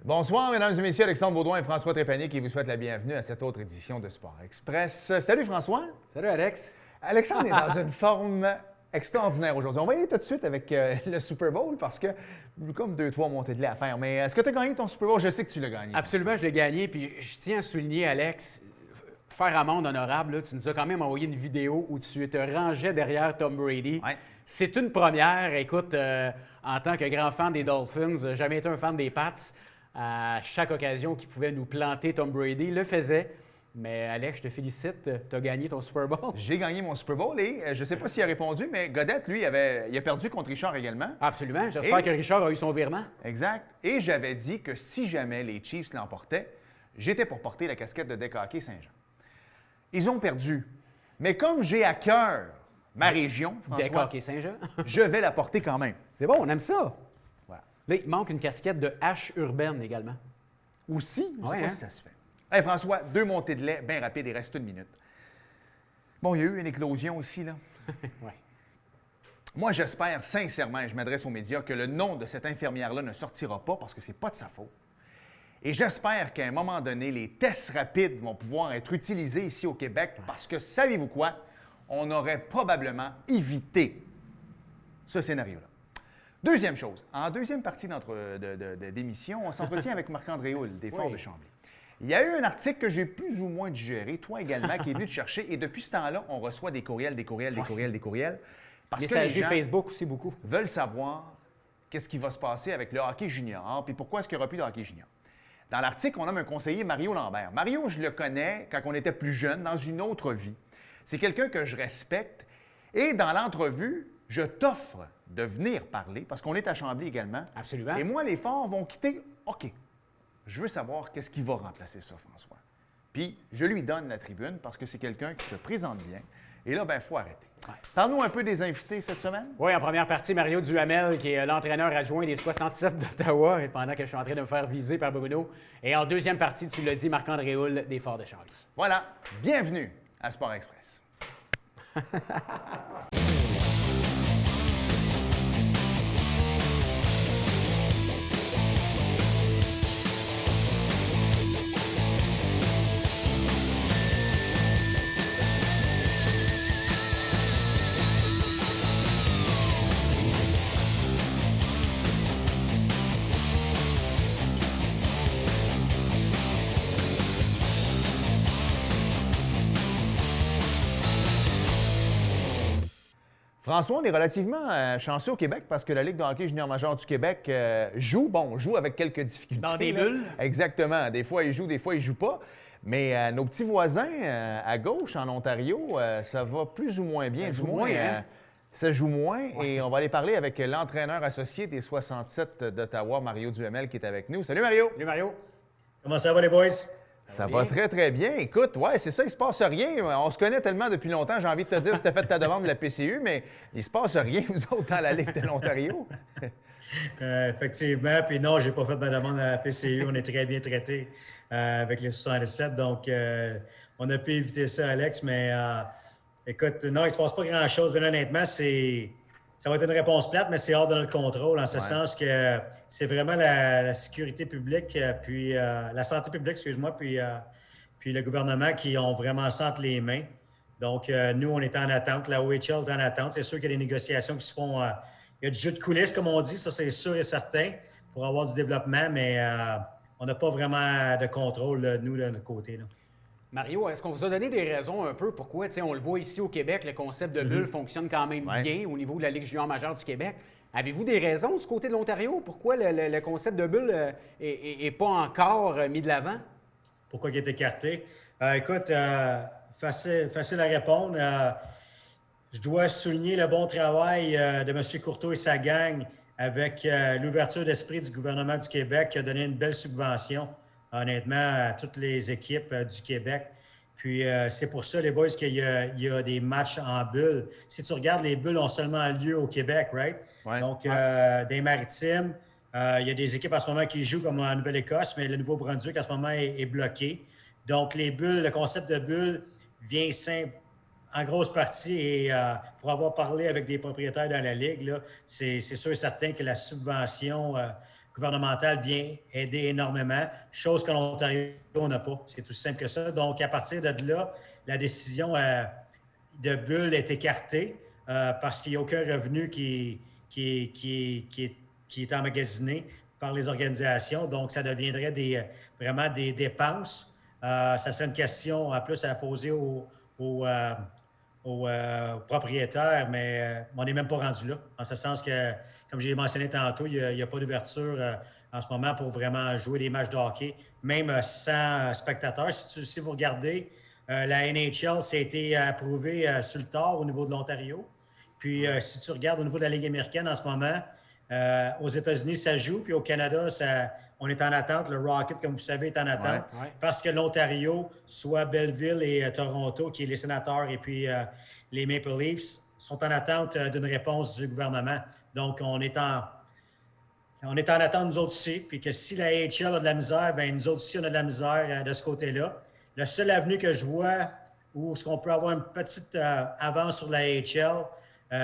Bonsoir, mesdames et messieurs. Alexandre Baudouin et François Trépanier qui vous souhaitent la bienvenue à cette autre édition de Sport Express. Salut François. Salut Alex. Alexandre est dans une forme extraordinaire aujourd'hui. On va y aller tout de suite avec le Super Bowl parce que comme 2-3 montées de lait à faire. Mais est-ce que tu as gagné ton Super Bowl? Je sais que tu l'as gagné. Absolument, je l'ai gagné. Puis je tiens à souligner, Alex, faire amende honorable, là, tu nous as quand même envoyé une vidéo où tu te rangeais derrière Tom Brady. Ouais. C'est une première. Écoute, en tant que grand fan des Dolphins, j'ai jamais été un fan des Pats. À chaque occasion qu'il pouvait nous planter, Tom Brady le faisait. Mais Alex, je te félicite, tu as gagné ton Super Bowl. J'ai gagné mon Super Bowl et je ne sais pas s'il a répondu, mais Godette, lui, il a perdu contre Richard également. Absolument. J'espère que Richard a eu son virement. Exact. Et j'avais dit que si jamais les Chiefs l'emportaient, j'étais pour porter la casquette de Deck Hockey Saint-Jean. Ils ont perdu. Mais comme j'ai à cœur ma région, Deck François, Hockey Saint-Jean. je vais la porter quand même. C'est bon, on aime ça. Voilà. Là, il manque une casquette de hache urbaine également. Aussi, je ne sais Ouais, pas hein? si ça se fait. Hey, François, 2 montées de lait, bien rapides, il reste 1 minute. Bon, il y a eu une éclosion aussi, là. Ouais. Moi, j'espère sincèrement, et je m'adresse aux médias, que le nom de cette infirmière-là ne sortira pas parce que c'est pas de sa faute. Et j'espère qu'à un moment donné, les tests rapides vont pouvoir être utilisés ici au Québec parce que, savez-vous quoi? On aurait probablement évité ce scénario-là. Deuxième chose, en deuxième partie d'émission, on s'entretient avec Marc-André Houle, des Forts de Chambly. Il y a eu un article que j'ai plus ou moins digéré, toi également, qui est venu te chercher, et depuis ce temps-là, on reçoit des courriels, parce que les Messagerie gens Facebook aussi beaucoup. veulent savoir qu'est-ce qui va se passer avec le hockey junior, puis pourquoi est-ce qu'il n'y aura plus de hockey junior. Dans l'article, on nomme un conseiller, Mario Lambert. Mario, je le connais quand on était plus jeune, dans une autre vie. C'est quelqu'un que je respecte, et dans l'entrevue, je t'offre de venir parler, parce qu'on est à Chambly également. Absolument. Et moi, les Forts vont quitter. OK, je veux savoir qu'est-ce qui va remplacer ça, François. Puis, je lui donne la tribune parce que c'est quelqu'un qui se présente bien. Et là, ben, il faut arrêter. Ouais. Parle-nous un peu des invités cette semaine. Oui, en première partie, Mario Duhamel, qui est l'entraîneur adjoint des 67 d'Ottawa, et pendant que je suis en train de me faire viser par Bruno. Et en deuxième partie, tu l'as dit, Marc-André Houle, des Forts de Chambly. Voilà, bienvenue à Sport Express. François, on est relativement chanceux au Québec parce que la Ligue de hockey junior majeur du Québec joue avec quelques difficultés. Dans des là. bulles. Exactement. Des fois, ils jouent, des fois, ils ne jouent pas. Mais nos petits voisins à gauche, en Ontario, ça va plus ou moins bien. Ça Du joue moins, moins, hein? ça joue moins. Et on va aller parler avec l'entraîneur associé des 67 d'Ottawa, Mario Duhamel, qui est avec nous. Salut, Mario! Salut Mario. Comment ça va, les boys? Ça va va bien? très, très bien. Écoute, ouais, c'est ça, il se passe rien. On se connaît tellement depuis longtemps, j'ai envie de te dire si tu as fait ta demande de la PCU, mais il se passe rien, vous autres, dans la Ligue de l'Ontario. Effectivement. Puis non, j'ai pas fait ma demande à la PCU. On est très bien traités avec les 67. Donc, on a pu éviter ça, Alex. Mais écoute, non, il ne se passe pas grand-chose. Bien honnêtement, ça va être une réponse plate, mais c'est hors de notre contrôle, en ce sens que c'est vraiment la sécurité publique, puis la santé publique, excuse-moi, puis le gouvernement qui ont vraiment ça entre les mains. Donc, nous, on est en attente. La OHL est en attente. C'est sûr qu'il y a des négociations qui se font. Il y a du jeu de coulisses, comme on dit, ça, c'est sûr et certain, pour avoir du développement, mais on n'a pas vraiment de contrôle, là, nous, de notre côté. Là. Mario, est-ce qu'on vous a donné des raisons un peu pourquoi, on le voit ici au Québec, le concept de bulle fonctionne quand même bien au niveau de la Ligue junior majeure du Québec? Avez-vous des raisons du côté de l'Ontario? Pourquoi le concept de bulle n'est pas encore mis de l'avant? Pourquoi il est écarté? Écoute, facile à répondre. Je dois souligner le bon travail de M. Courteau et sa gang avec l'ouverture d'esprit du gouvernement du Québec qui a donné une belle subvention, honnêtement, à toutes les équipes du Québec. Puis c'est pour ça, les boys, qu'il y a des matchs en bulles. Si tu regardes, les bulles ont seulement lieu au Québec, right? Ouais. Donc, des maritimes, il y a des équipes en ce moment qui jouent comme en Nouvelle-Écosse, mais le Nouveau-Brunswick en ce moment est bloqué. Donc, les bulles, le concept de bulle vient en grosse partie, et pour avoir parlé avec des propriétaires dans la Ligue, là, c'est sûr et certain que la subvention gouvernemental vient aider énormément, chose que l'Ontario n'a pas. C'est tout simple que ça. Donc, à partir de là, la décision de bulle est écartée parce qu'il n'y a aucun revenu qui est emmagasiné par les organisations. Donc, ça deviendrait vraiment des dépenses. Ça serait une question en plus à poser aux propriétaires, mais on n'est même pas rendu là. En ce sens que, comme j'ai mentionné tantôt, il n'y a pas d'ouverture en ce moment pour vraiment jouer des matchs de hockey, même sans spectateurs. Si vous regardez, la NHL, ça a été approuvé sur le tard au niveau de l'Ontario. Puis, si tu regardes au niveau de la Ligue américaine en ce moment, aux États-Unis, ça joue, puis au Canada, on est en attente. Le Rocket, comme vous savez, est en attente parce que l'Ontario, soit Belleville et Toronto, qui est les sénateurs, et puis les Maple Leafs, sont en attente d'une réponse du gouvernement. Donc, on est en attente, nous autres aussi, puis que si la AHL a de la misère, bien, nous autres aussi, on a de la misère de ce côté-là. Le seul avenue que je vois où ce qu'on peut avoir une petite avance sur la AHL,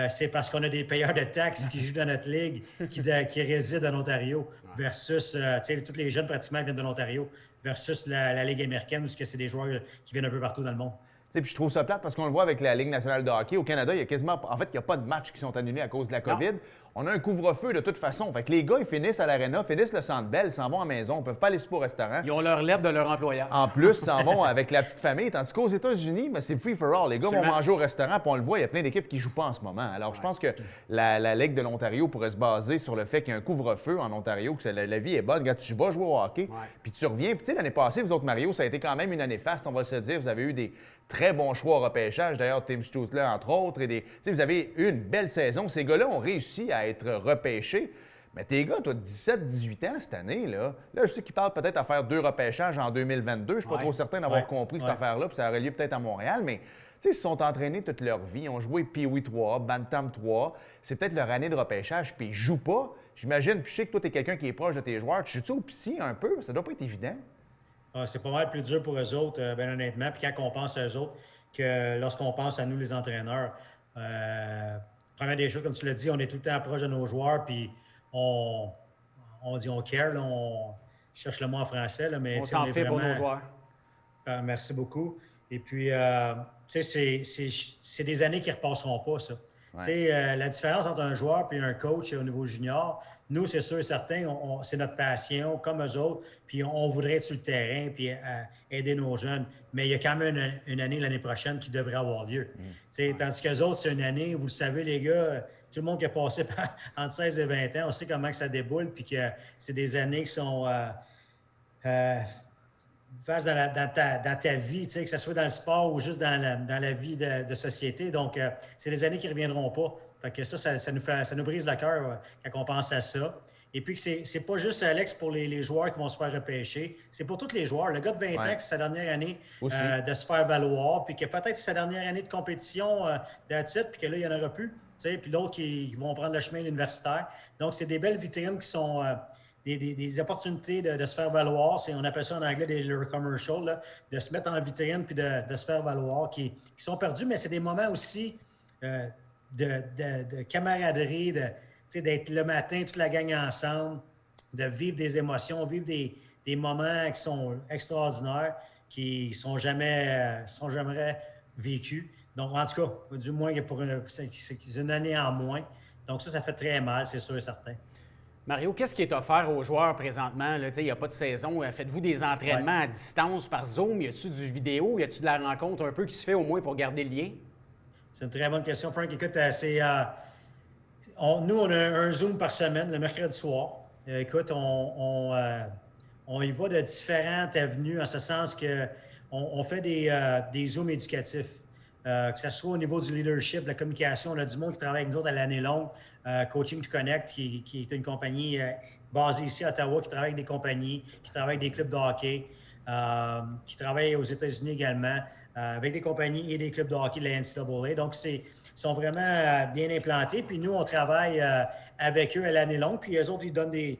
c'est parce qu'on a des payeurs de taxes qui jouent dans notre ligue, qui résident en Ontario, versus, tu sais, tous les jeunes pratiquement viennent de l'Ontario, versus la Ligue américaine, où c'est des joueurs qui viennent un peu partout dans le monde. Puis je trouve ça plate parce qu'on le voit avec la Ligue nationale de hockey. Au Canada, il y a quasiment... En fait, il n'y a pas de matchs qui sont annulés à cause de la COVID. Non. On a un couvre-feu de toute façon. Fait que les gars, ils finissent à l'aréna, finissent le Centre Bell, s'en vont à la maison. Ils ne peuvent pas aller souper au restaurant. Ils ont leur lettre de leur employeur. En plus, ils s'en vont avec la petite famille. Tandis qu'aux États-Unis, ben, c'est free for all. Les gars vont manger au restaurant, puis on le voit, il y a plein d'équipes qui ne jouent pas en ce moment. Alors, je pense que la Ligue de l'Ontario pourrait se baser sur le fait qu'il y a un couvre-feu en Ontario, que la vie est bonne. Quand tu vas jouer au hockey, puis tu reviens. Puis, tu sais, l'année passée, vous autres, Mario, ça a été quand même une année faste, on va se dire. Vous avez eu des très bons choix au repêchage. D'ailleurs, Tim Stutzler, entre autres. Vous avez eu une belle saison. Ces gars-là ont réussi à être repêchés. Mais tes gars, toi, 17-18 ans cette année, là, je sais qu'ils parlent peut-être à faire 2 repêchages en 2022. Je ne suis pas trop certain d'avoir compris cette affaire-là, puis ça aurait lieu peut-être à Montréal. Mais ils se sont entraînés toute leur vie. Ils ont joué Pee-Wee 3, Bantam 3. C'est peut-être leur année de repêchage, puis ils ne jouent pas. J'imagine, puis je sais que toi, tu es quelqu'un qui est proche de tes joueurs. Tu joues au psy un peu? Ça doit pas être évident. C'est pas mal plus dur pour eux autres, bien honnêtement. Puis quand on pense à eux autres, que lorsqu'on pense à nous, les entraîneurs, première des choses, comme tu l'as dit, on est tout le temps proche de nos joueurs, puis on dit on care, là, on cherche le mot en français, là, mais on s'en fait pour nos joueurs. Merci beaucoup. Et puis, tu sais, c'est des années qui ne repasseront pas, ça. Tu sais, la différence entre un joueur et un coach au niveau junior, nous, c'est sûr et certain, c'est notre passion, comme eux autres, puis on voudrait être sur le terrain puis aider nos jeunes. Mais il y a quand même une année l'année prochaine qui devrait avoir lieu. Tu sais, tandis qu'eux autres, c'est une année, vous le savez, les gars, tout le monde qui a passé entre 16 et 20 ans, on sait comment que ça déboule, puis que c'est des années qui sont face dans ta vie, tu sais, que ce soit dans le sport ou juste dans la vie de société. Donc, c'est des années qui ne reviendront pas. Fait que ça nous brise le cœur quand on pense à ça. Et puis, c'est pas juste, Alex, pour les joueurs qui vont se faire repêcher. C'est pour tous les joueurs. Le gars de 20 ans, que c'est sa dernière année de se faire valoir, puis que peut-être c'est sa dernière année de compétition d'attitude, puis que là, il n'y en aura plus. Tu sais, puis d'autres qui vont prendre le chemin universitaire. Donc, c'est des belles vitrines qui sont... Des opportunités de se faire valoir. On appelle ça en anglais des commercial, là, de se mettre en vitrine puis de se faire valoir, qui sont perdus, mais c'est des moments aussi de camaraderie, d'être le matin, toute la gang ensemble, de vivre des émotions, vivre des moments qui sont extraordinaires, qui ne sont jamais vécus. Donc, en tout cas, du moins, c'est une année en moins. Donc, ça fait très mal, c'est sûr et certain. Mario, qu'est-ce qui est offert aux joueurs présentement? Il n'y a pas de saison. Faites-vous des entraînements à distance par Zoom? Y a-t-il du vidéo? Y a-t-il de la rencontre un peu qui se fait au moins pour garder le lien? C'est une très bonne question, Frank. Écoute, nous, on a un Zoom par semaine, le mercredi soir. Écoute, on y va de différentes avenues, en ce sens qu'on fait des Zooms éducatifs. Que ce soit au niveau du leadership, de la communication, on a du monde qui travaille avec nous autres à l'année longue. Coaching to Connect, qui est une compagnie basée ici à Ottawa, qui travaille avec des compagnies, qui travaille avec des clubs de hockey, qui travaille aux États-Unis également, avec des compagnies et des clubs de hockey de la NCAA. Donc, ils sont vraiment bien implantés. Puis nous, on travaille avec eux à l'année longue. Puis eux autres, ils donnent des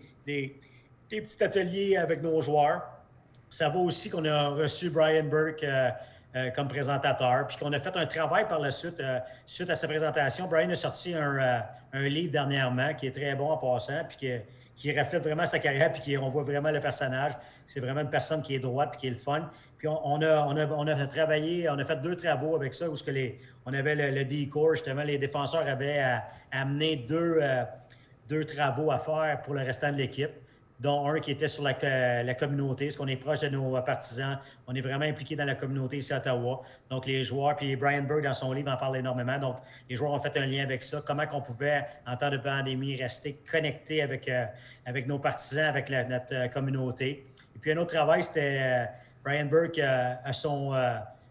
petits ateliers avec nos joueurs. Ça va aussi qu'on a reçu Brian Burke comme présentateur, puis qu'on a fait un travail par la suite. Suite à sa présentation, Brian a sorti un livre dernièrement qui est très bon en passant, puis qui reflète vraiment sa carrière, puis on voit vraiment le personnage. C'est vraiment une personne qui est droite, puis qui est le fun. Puis on a travaillé, on a fait 2 travaux avec ça, où on avait le D-Core, justement, les défenseurs avaient amené 2 travaux à faire pour le restant de l'équipe, dont un qui était sur la communauté, parce qu'on est proche de nos partisans. On est vraiment impliqué dans la communauté ici à Ottawa. Donc, les joueurs, puis Brian Burke, dans son livre, en parle énormément. Donc, les joueurs ont fait un lien avec ça. Comment qu'on pouvait, en temps de pandémie, rester connectés avec nos partisans, avec notre communauté. Et puis, un autre travail, c'était Brian Burke à son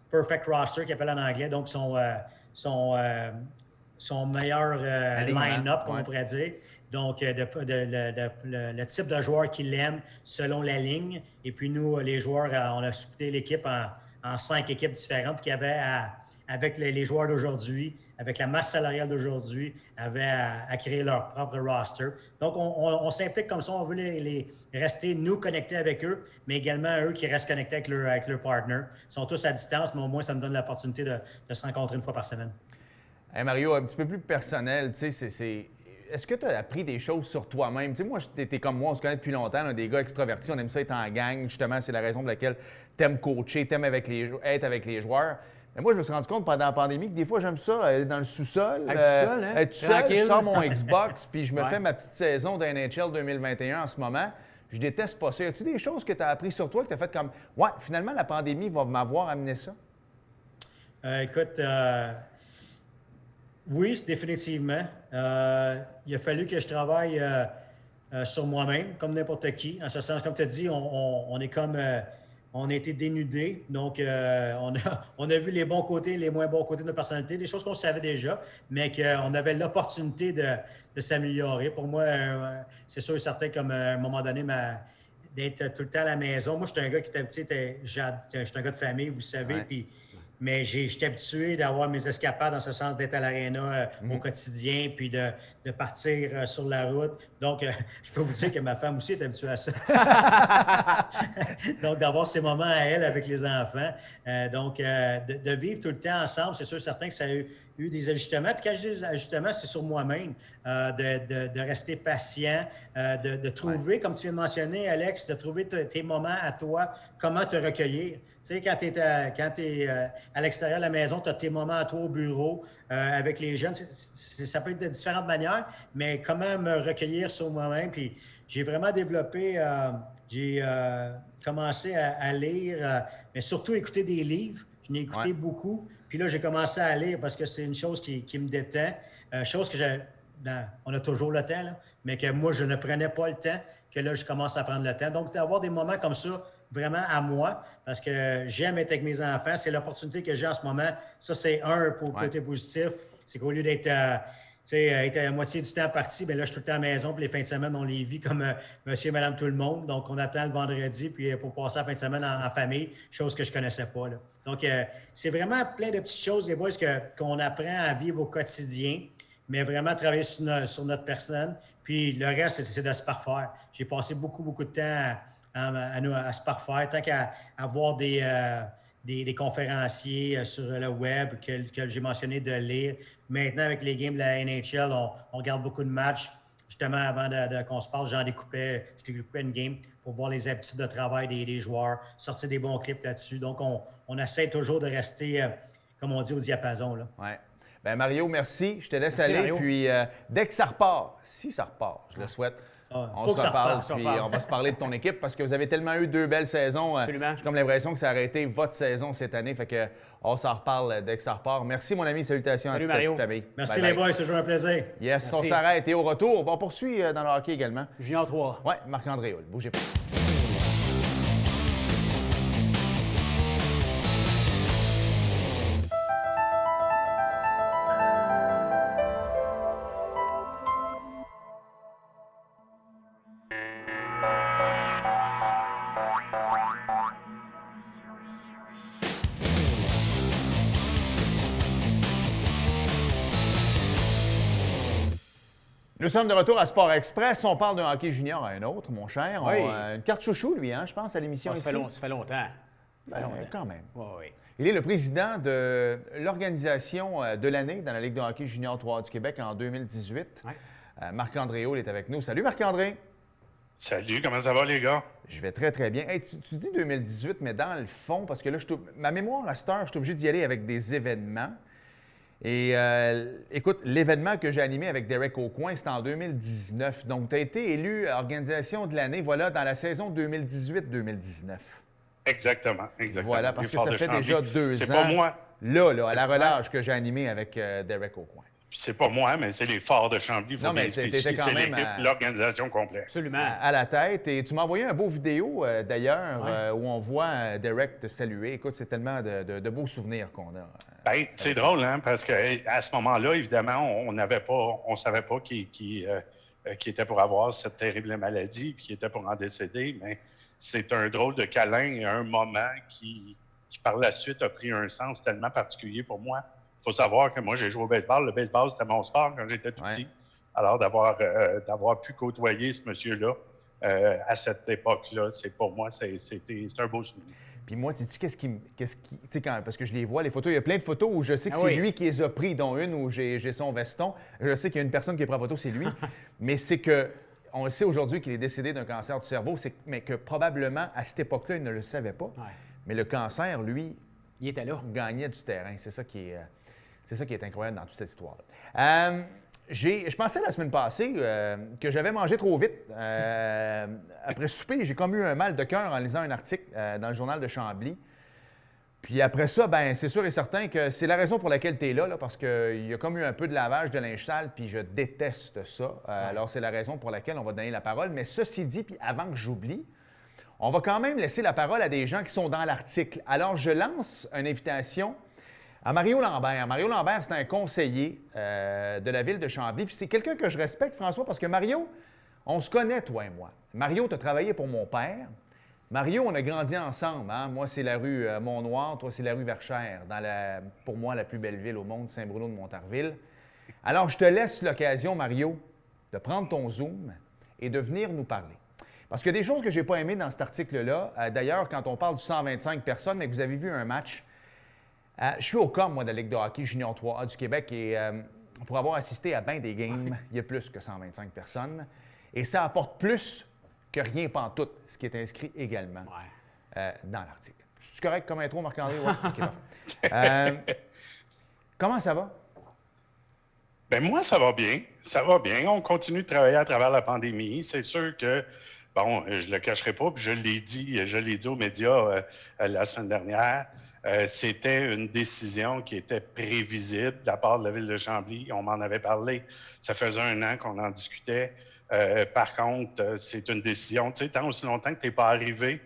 perfect roster, qu'il appelle en anglais. Donc, son meilleur line-up, comme on pourrait dire. Donc, le type de joueur qu'il aime selon la ligne. Et puis, nous, les joueurs, on a splitté l'équipe en 5 équipes différentes qui avaient, avec les joueurs d'aujourd'hui, avec la masse salariale d'aujourd'hui, avaient à créer leur propre roster. Donc, on s'implique comme ça. On veut les rester, nous, connectés avec eux, mais également eux qui restent connectés avec leur partner. Ils sont tous à distance, mais au moins, ça me donne l'opportunité de se rencontrer une fois par semaine. Hey Mario, un petit peu plus personnel, tu sais, est-ce que tu as appris des choses sur toi-même? Tu sais, moi, t'es comme moi, on se connaît depuis longtemps, on a des gars extravertis, on aime ça être en gang. Justement, c'est la raison pour laquelle t'aimes coacher, t'aimes être avec les joueurs. Mais moi, je me suis rendu compte pendant la pandémie que des fois, j'aime ça, aller dans le sous-sol. Être tout seul, je sors mon Xbox, puis je me fais ma petite saison d'NHL 2021 en ce moment. Je déteste pas ça. Y a-tu des choses que tu as appris sur toi, que tu as fait comme, ouais, finalement, la pandémie va m'avoir amené ça? Écoute, oui, définitivement. Il a fallu que je travaille sur moi-même, comme n'importe qui. En ce sens, comme tu as dit, on est comme... on a été dénudés. Donc, on a vu les bons côtés et les moins bons côtés de notre personnalité, des choses qu'on savait déjà, mais qu'on avait l'opportunité de s'améliorer. Pour moi, c'est sûr et certain, comme à un moment donné, d'être tout le temps à la maison. Moi, j'étais un gars qui était petit, j'étais un gars de famille, vous savez, ouais. puis... Mais j'étais habitué d'avoir mes escapades, dans ce sens d'être à l'aréna au quotidien, puis de partir sur la route. Donc, je peux vous dire que ma femme aussi est habituée à ça. Donc, d'avoir ces moments à elle avec les enfants. Donc, de vivre tout le temps ensemble, c'est sûr certain que ça a eu des ajustements. Puis quand je dis ajustements, c'est sur moi-même, de rester patient, de trouver, comme tu viens de mentionner, Alex, de trouver tes moments à toi, comment te recueillir. Tu sais, quand tu es à l'extérieur de la maison, tu as tes moments à toi au bureau avec les jeunes. Ça peut être de différentes manières, mais comment me recueillir sur moi-même. Puis j'ai vraiment développé, j'ai commencé à lire, mais surtout écouter des livres. Je n'ai écouté beaucoup. Puis là, j'ai commencé à lire parce que c'est une chose qui me détend. Chose que on a toujours le temps, là, mais que moi, je ne prenais pas le temps, que là, je commence à prendre le temps. Donc, d'avoir des moments comme ça, vraiment à moi, parce que j'aime être avec mes enfants. C'est l'opportunité que j'ai en ce moment. Ça, c'est un côté positif. C'est qu'au lieu d'être être à moitié du temps parti, bien là, je suis tout le temps à la maison, puis les fins de semaine, on les vit comme monsieur et madame tout le monde. Donc, on attend le vendredi, puis pour passer la fin de semaine en famille, chose que je ne connaissais pas, là. Donc, c'est vraiment plein de petites choses, les boys, qu'on apprend à vivre au quotidien, mais vraiment travailler sur notre personne. Puis le reste, c'est de se parfaire. J'ai passé beaucoup, beaucoup de temps à se parfaire, tant qu'à avoir des conférenciers sur le web que j'ai mentionné de lire. Maintenant, avec les games de la NHL, on regarde beaucoup de matchs. Justement, avant qu'on se parle, je découpais une game pour voir les habitudes de travail des joueurs, sortir des bons clips là-dessus. Donc, on essaie toujours de rester, comme on dit, au diapason. Là. Ouais. Bien, Mario, merci. Je te laisse merci, aller. Mario. Puis, dès que ça repart, si ça repart, je le souhaite, on se reparle, puis on va se parler de ton équipe parce que vous avez tellement eu 2 belles saisons. Absolument. J'ai comme l'impression que ça a arrêté votre saison cette année. Fait que on s'en reparle dès que ça repart. Merci, mon ami. Salutations Salut, à toute la Mario. petite famille. Merci Bye les bye. boys, c'est toujours un plaisir. Yes, Merci. on s'arrête. Et au retour, on poursuit dans le hockey également. Junior 3. Oui, Marc-André Hull. Bougez pas. Nous sommes de retour à Sport Express. On parle d'un hockey junior à un autre, mon cher. Oui. Une carte chouchou, lui, hein, je pense, à l'émission ici. Ça fait longtemps. Ben, quand même. Oui. Il est le président de l'organisation de l'année dans la Ligue de hockey junior 3 du Québec en 2018. Ouais. Marc-André Hull est avec nous. Salut, Marc-André. Salut, comment ça va, les gars? Je vais très, très bien. Hey, tu dis 2018, mais dans le fond, parce que là, ma mémoire à cette heure, je suis obligé d'y aller avec des événements. Et écoute, l'événement que j'ai animé avec Derek Aucoin, c'était en 2019. Donc, tu as été élu organisation de l'année, voilà, dans la saison 2018-2019. Exactement. Voilà, parce que ça fait Chambly. déjà 2 ans. C'est pas moi. Là, à la relâche que j'ai animé avec Derek Aucoin. C'est pas moi, mais c'est les Forts de Chambly. Non, mais t'étais quand c'est même l'équipe, l'organisation complète. Absolument. À la tête. Et tu m'as envoyé un beau vidéo, d'ailleurs, où on voit Derek te saluer. Écoute, c'est tellement de beaux souvenirs qu'on a. Ben, c'est drôle, hein, parce qu'à ce moment-là, évidemment, on savait pas qui était pour avoir cette terrible maladie, puis qui était pour en décéder, mais c'est un drôle de câlin et un moment qui, par la suite, a pris un sens tellement particulier pour moi. Il faut savoir que moi, j'ai joué au baseball. Le baseball, c'était mon sport quand j'étais tout petit. Alors, d'avoir pu côtoyer ce monsieur-là à cette époque-là, c'est pour moi, c'est un beau souvenir. Puis moi, tu sais, tu sais, parce que je les vois, les photos, il y a plein de photos où je sais que c'est lui qui les a pris, dont une où j'ai son veston. Je sais qu'il y a une personne qui a pris la photo, c'est lui. Mais c'est que, on le sait aujourd'hui qu'il est décédé d'un cancer du cerveau, mais que probablement, à cette époque-là, il ne le savait pas. Ouais. Mais le cancer, lui, il était là. Gagnait du terrain. C'est ça qui est incroyable dans toute cette histoire-là. Je pensais la semaine passée que j'avais mangé trop vite. Après souper, j'ai comme eu un mal de cœur en lisant un article dans le journal de Chambly. Puis après ça, ben c'est sûr et certain que c'est la raison pour laquelle tu es là, parce qu'il y a comme eu un peu de lavage de linge sale, puis je déteste ça. Alors, c'est la raison pour laquelle on va donner la parole. Mais ceci dit, puis avant que j'oublie, on va quand même laisser la parole à des gens qui sont dans l'article. Alors, je lance une invitation à Mario Lambert. Mario Lambert, c'est un conseiller de la ville de Chambly. Puis c'est quelqu'un que je respecte, François, parce que Mario, on se connaît, toi et moi. Mario, tu as travaillé pour mon père. Mario, on a grandi ensemble. Hein? Moi, c'est la rue Mont-Noir, toi, c'est la rue Verchères, pour moi, la plus belle ville au monde, Saint-Bruno de Montarville. Alors, je te laisse l'occasion, Mario, de prendre ton Zoom et de venir nous parler. Parce qu'il y a des choses que je n'ai pas aimées dans cet article-là. D'ailleurs, quand on parle du 125 personnes et que vous avez vu un match, je suis au COM, moi, de la Ligue de hockey junior 3A du Québec et pour avoir assisté à bien des games, il y a plus que 125 personnes. Et ça apporte plus que rien pantoute, ce qui est inscrit également dans l'article. C'est correct comme intro, Marc-André? Ouais? OK, parfait. Comment ça va? Bien, moi, ça va bien. Ça va bien. On continue de travailler à travers la pandémie. C'est sûr que, bon, je ne le cacherai pas, puis je l'ai dit aux médias la semaine dernière, c'était une décision qui était prévisible de la part de la Ville de Chambly. On m'en avait parlé. Ça faisait 1 an qu'on en discutait. Par contre, c'est une décision, tu sais, tant aussi longtemps que tu n'es pas arrivé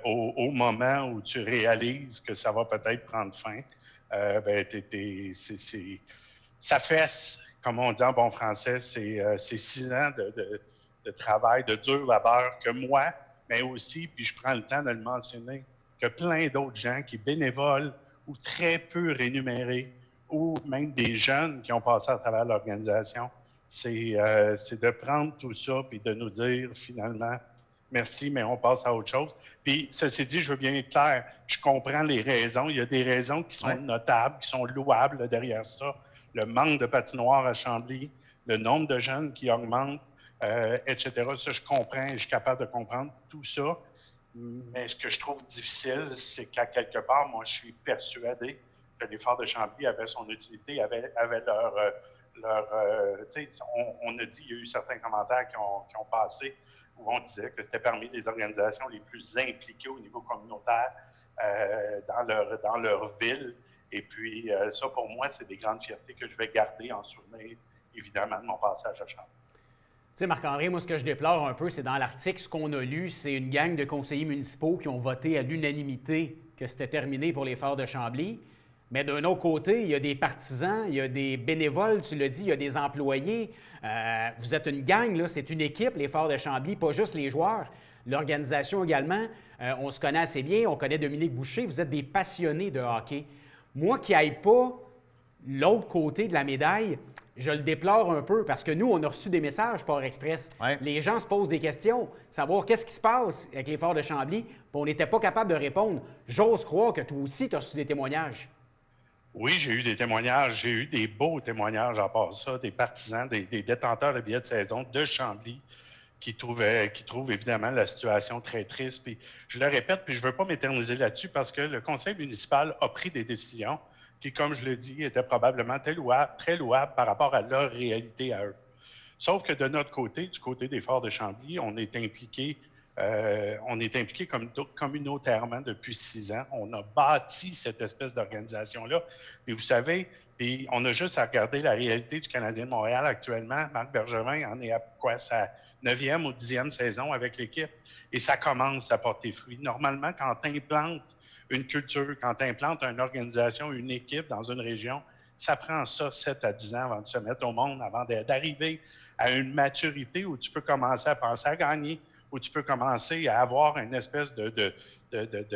au moment où tu réalises que ça va peut-être prendre fin, ça fait, comme on dit en bon français, c'est 6 ans de travail, de dur labeur que moi, mais aussi, puis je prends le temps de le mentionner, que plein d'autres gens qui bénévolent ou très peu rémunérés, ou même des jeunes qui ont passé à travers l'organisation, c'est de prendre tout ça puis de nous dire finalement merci, mais on passe à autre chose. Puis, ceci dit, je veux bien être clair, je comprends les raisons. Il y a des raisons qui sont notables, qui sont louables là, derrière ça. Le manque de patinoires à Chambly, le nombre de jeunes qui augmente, etc. Ça, je comprends et je suis capable de comprendre tout ça. Mais ce que je trouve difficile, c'est qu'à quelque part, moi, je suis persuadé que les Forts de Chambly avaient son utilité, avaient on a dit, il y a eu certains commentaires qui ont passé où on disait que c'était parmi les organisations les plus impliquées au niveau communautaire dans leur ville. Et puis, ça, pour moi, c'est des grandes fiertés que je vais garder en souvenir, évidemment, de mon passage à Chambly. Tu sais, Marc-André, moi, ce que je déplore un peu, c'est dans l'article, ce qu'on a lu, c'est une gang de conseillers municipaux qui ont voté à l'unanimité que c'était terminé pour les Forts de Chambly. Mais d'un autre côté, il y a des partisans, il y a des bénévoles, tu l'as dit, il y a des employés. Vous êtes une gang, là, c'est une équipe, les Forts de Chambly, pas juste les joueurs. L'organisation également, on se connaît assez bien, on connaît Dominique Boucher, vous êtes des passionnés de hockey. Moi qui n'aille pas l'autre côté de la médaille, je le déplore un peu parce que nous, on a reçu des messages par Express. Ouais. Les gens se posent des questions, savoir qu'est-ce qui se passe avec les Forts de Chambly, puis on n'était pas capable de répondre. J'ose croire que toi aussi, tu as reçu des témoignages. Oui, j'ai eu des témoignages. J'ai eu des beaux témoignages à part ça, des partisans, des détenteurs de billets de saison de Chambly qui trouvent évidemment la situation très triste. Puis je le répète, puis je ne veux pas m'éterniser là-dessus parce que le conseil municipal a pris des décisions qui, comme je le dis, étaient probablement très louables par rapport à leur réalité à eux. Sauf que de notre côté, du côté des Forts de Chambly, on est impliqué communautairement depuis 6 ans. On a bâti cette espèce d'organisation-là. Et vous savez, puis on a juste à regarder la réalité du Canadien de Montréal actuellement. Marc Bergevin en est à quoi, sa 9e ou 10e saison avec l'équipe. Et ça commence à porter fruit. Normalement, quand tu implantes une culture, quand tu implantes une organisation, une équipe dans une région, ça prend ça 7 à 10 ans avant de se mettre au monde, avant d'arriver à une maturité où tu peux commencer à penser à gagner, où tu peux commencer à avoir une espèce de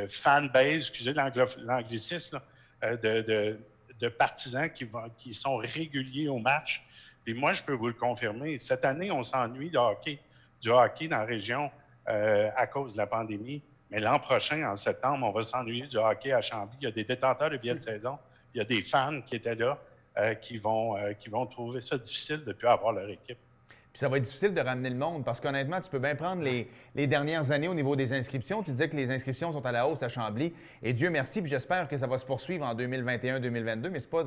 fanbase, excusez l'anglicisme, de partisans qui sont réguliers au match. Et moi, je peux vous le confirmer. Cette année, on s'ennuie du hockey dans la région à cause de la pandémie. Mais l'an prochain, en septembre, on va s'ennuyer du hockey à Chambly. Il y a des détenteurs de billets de saison. Il y a des fans qui étaient là qui vont trouver ça difficile de ne plus avoir leur équipe. Puis ça va être difficile de ramener le monde parce qu'honnêtement, tu peux bien prendre les dernières années au niveau des inscriptions. Tu disais que les inscriptions sont à la hausse à Chambly. Et Dieu merci, puis j'espère que ça va se poursuivre en 2021-2022, mais c'est pas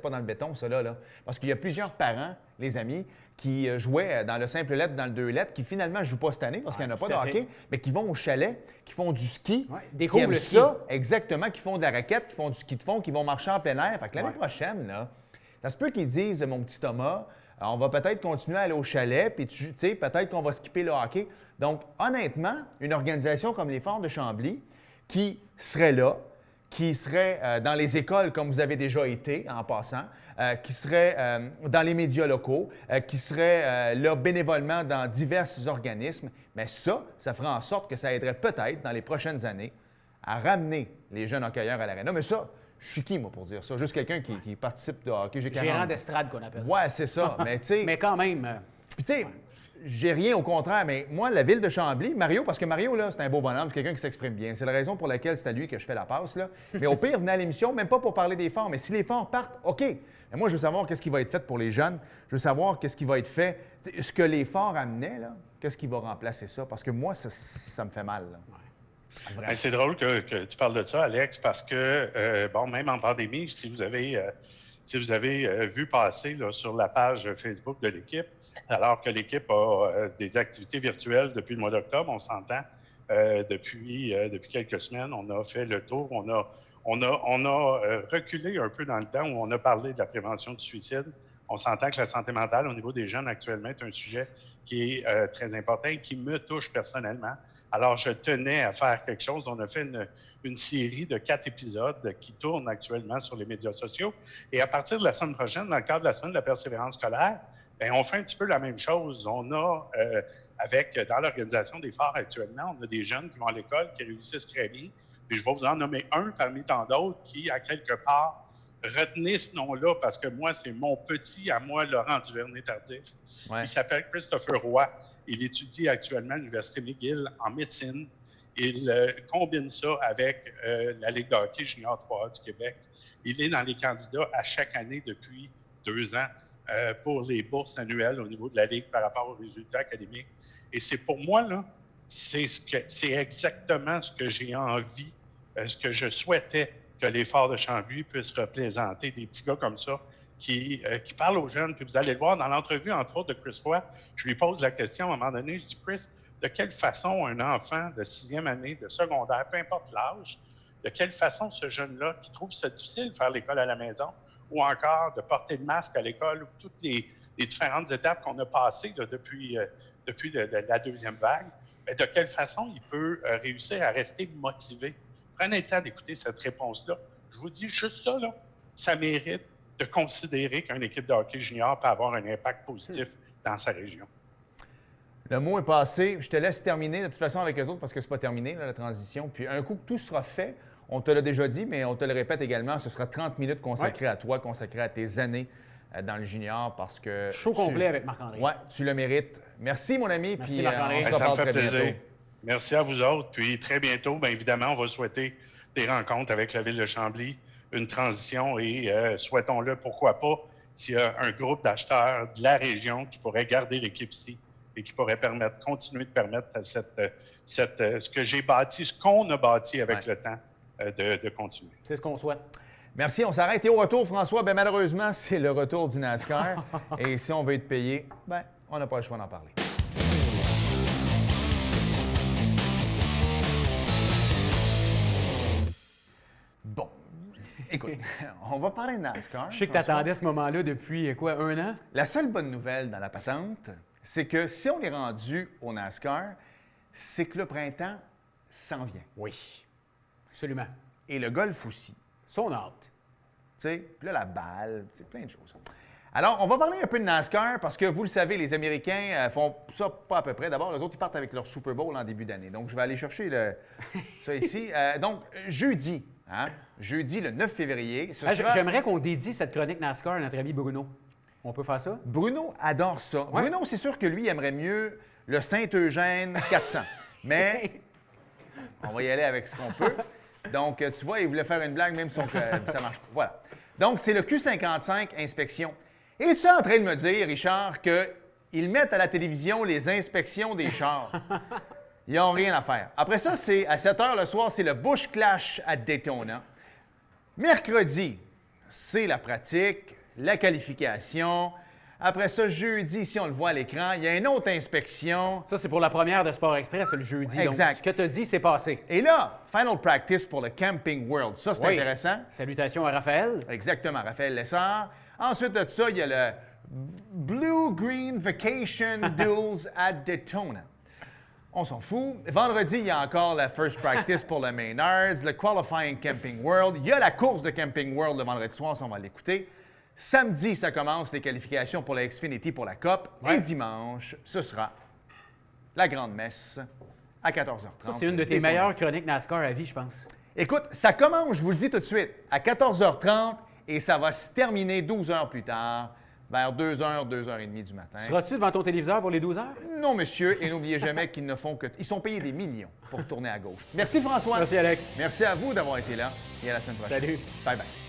dans le béton, ça, là. Parce qu'il y a plusieurs parents, les amis, qui jouaient dans le simple lettre, dans le 2 lettres, qui finalement ne jouent pas cette année parce qu'il n'y en a pas de hockey, mais qui vont au chalet, qui font du ski, qui aiment ça, exactement, qui font de la raquette, qui font du ski de fond, qui vont marcher en plein air. Fait que l'année prochaine, là, ça se peut qu'ils disent, mon petit Thomas, on va peut-être continuer à aller au chalet, puis tu sais, peut-être qu'on va skipper le hockey. Donc, honnêtement, une organisation comme les Forts de Chambly, qui serait là, qui serait dans les écoles comme vous avez déjà été en passant, qui serait dans les médias locaux, qui serait là bénévolement dans divers organismes, mais ça ferait en sorte que ça aiderait peut-être dans les prochaines années à ramener les jeunes hockeyeurs à l'aréna. Mais ça, je suis qui, moi, pour dire ça? Juste quelqu'un qui participe de hockey. Gérant d'estrade, qu'on appelle. Ouais, c'est ça. Mais tu sais. Mais quand même. Puis tu sais, j'ai rien au contraire, mais moi, la ville de Chambly, Mario, parce que Mario, là, c'est un beau bonhomme, c'est quelqu'un qui s'exprime bien. C'est la raison pour laquelle c'est à lui que je fais la passe, là. Mais au pire, venez à l'émission, même pas pour parler des Forts, mais si les Forts partent, OK. Mais moi, je veux savoir qu'est-ce qui va être fait pour les jeunes. Je veux savoir qu'est-ce qui va être fait. T'sais, ce que les Forts amenaient, là, qu'est-ce qui va remplacer ça? Parce que moi, ça me fait mal, là. Ben, c'est drôle que tu parles de ça, Alex, parce que, même en pandémie, si vous avez vu passer là, sur la page Facebook de l'équipe, alors que l'équipe a des activités virtuelles depuis le mois d'octobre, on s'entend, depuis quelques semaines, on a fait le tour, on a reculé un peu dans le temps où on a parlé de la prévention du suicide. On s'entend que la santé mentale au niveau des jeunes actuellement est un sujet qui est très important et qui me touche personnellement. Alors, je tenais à faire quelque chose. On a fait une série de 4 épisodes qui tournent actuellement sur les médias sociaux. Et à partir de la semaine prochaine, dans le cadre de la semaine de la persévérance scolaire, bien, on fait un petit peu la même chose. On a, dans l'organisation des Forts actuellement, on a des jeunes qui vont à l'école, qui réussissent très bien. Puis je vais vous en nommer un parmi tant d'autres qui, à quelque part, retenez ce nom-là parce que moi, c'est mon petit à moi, Laurent Duvernay-Tardif. Ouais. Il s'appelle Christopher Roy. Il étudie actuellement à l'Université McGill en médecine. Il combine ça avec la Ligue de hockey junior 3A du Québec. Il est dans les candidats à chaque année depuis 2 ans pour les bourses annuelles au niveau de la Ligue par rapport aux résultats académiques. Et c'est pour moi, là, c'est exactement ce que j'ai envie, ce que je souhaitais que les Forts de Chambly puissent représenter, des petits gars comme ça, qui parle aux jeunes. Puis vous allez le voir dans l'entrevue, entre autres, de Chris Roy. Je lui pose la question à un moment donné. Je dis, Chris, de quelle façon un enfant de 6e année, de secondaire, peu importe l'âge, de quelle façon ce jeune-là, qui trouve ça difficile de faire l'école à la maison, ou encore de porter le masque à l'école, ou toutes les différentes étapes qu'on a passées là, depuis la deuxième vague, bien, de quelle façon il peut réussir à rester motivé? Prenez le temps d'écouter cette réponse-là. Je vous dis juste ça, là, ça mérite de considérer qu'une équipe de hockey junior peut avoir un impact positif dans sa région. Le mot est passé. Je te laisse terminer de toute façon avec eux autres parce que c'est pas terminé, là, la transition. Puis un coup que tout sera fait, on te l'a déjà dit, mais on te le répète également, ce sera 30 minutes consacrées à toi, consacrées à tes années dans le junior parce que... Show complet avec Marc-André. Oui, tu le mérites. Merci, mon ami. Merci, puis Marc-André. on se reparle très plaisir. bientôt. Merci à vous autres. Puis très bientôt, bien évidemment, on va souhaiter des rencontres avec la Ville de Chambly, une transition et souhaitons-le, pourquoi pas, s'il y a un groupe d'acheteurs de la région qui pourrait garder l'équipe ici, et qui pourrait continuer de permettre à ce que j'ai bâti, ce qu'on a bâti avec le temps, de continuer. C'est ce qu'on souhaite. Merci, on s'arrête. Et au retour, François, bien malheureusement, c'est le retour du NASCAR. Et si on veut être payé, ben, on n'a pas le choix d'en parler. Bon, écoute, on va parler de NASCAR. Je sais que tu François. attendais ce moment-là depuis, quoi, 1 an? La seule bonne nouvelle dans la patente, c'est que si on est rendu au NASCAR, c'est que le printemps s'en vient. Oui, absolument. Et le golf aussi. Son hâte. Tu sais, puis là, la balle, tu sais, plein de choses. Alors, on va parler un peu de NASCAR parce que, vous le savez, les Américains font ça pas à peu près. D'abord, eux autres, ils partent avec leur Super Bowl en début d'année. Donc, je vais aller chercher ça ici. Donc, jeudi, le 9 février, ce sera... J'aimerais qu'on dédie cette chronique NASCAR à notre ami Bruno. On peut faire ça? Bruno adore ça. Ouais. Bruno, c'est sûr que lui, il aimerait mieux le Saint-Eugène 400. Mais on va y aller avec ce qu'on peut. Donc, tu vois, il voulait faire une blague, même si ça marche pas. Voilà. Donc, c'est le Q55 inspection. Et tu es en train de me dire, Richard, qu'ils mettent à la télévision les inspections des chars. Ils n'ont rien à faire. Après ça, c'est à 7 h le soir, c'est le Busch Clash à Daytona. Mercredi, c'est la pratique, la qualification. Après ça, jeudi, si on le voit à l'écran, il y a une autre inspection. Ça, c'est pour la première de Sport Express, le jeudi. Exact. Donc, ce que tu as dit, c'est passé. Et là, final practice pour le Camping World. Ça, c'est Oui. intéressant. Salutations à Raphaël. Exactement, Raphaël Lessard. Ensuite de ça, il y a le Blue Green Vacation Duels at Daytona. On s'en fout. Vendredi, il y a encore la first practice pour le Maynards, le Qualifying Camping World. Il y a la course de Camping World le vendredi soir, ça, on va l'écouter. Samedi, ça commence les qualifications pour la Xfinity pour la COP. Ouais. Et dimanche, ce sera la grande messe à 14h30. Ça, c'est une de tes Daytona. meilleures chroniques NASCAR à vie, je pense. Écoute, ça commence, je vous le dis tout de suite, à 14h30 et ça va se terminer 12 heures plus tard, vers 2h, 2h30 du matin. Seras-tu devant ton téléviseur pour les 12 heures? Non, monsieur, et n'oubliez jamais qu'ils ne font que... Ils sont payés des millions pour tourner à gauche. Merci, François. Merci, Alex. Merci à vous d'avoir été là et à la semaine prochaine. Salut. Bye-bye.